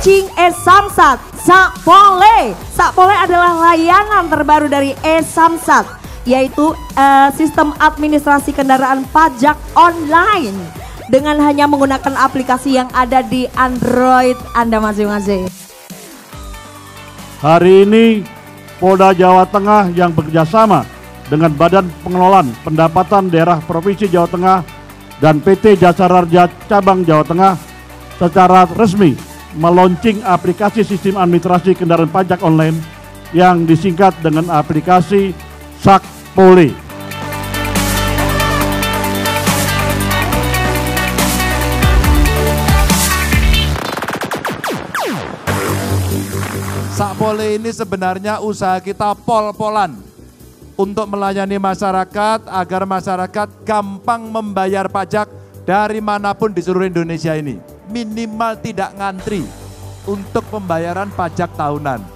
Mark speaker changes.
Speaker 1: launching e-Samsat Sakpole. Sakpole adalah layanan terbaru dari e-Samsat, yaitu sistem administrasi kendaraan pajak online dengan hanya menggunakan aplikasi yang ada di Android Anda masing-masing.
Speaker 2: Hari ini Polda Jawa Tengah yang bekerjasama dengan Badan Pengelolaan Pendapatan Daerah Provinsi Jawa Tengah dan PT Jasa Raja Cabang Jawa Tengah secara resmi meluncing aplikasi sistem administrasi kendaraan pajak online yang disingkat dengan aplikasi Sakpole.
Speaker 3: Sakpole ini sebenarnya usaha kita pol-polan untuk melayani masyarakat agar masyarakat gampang membayar pajak dari manapun di seluruh Indonesia ini. Minimal tidak ngantri untuk pembayaran pajak tahunan.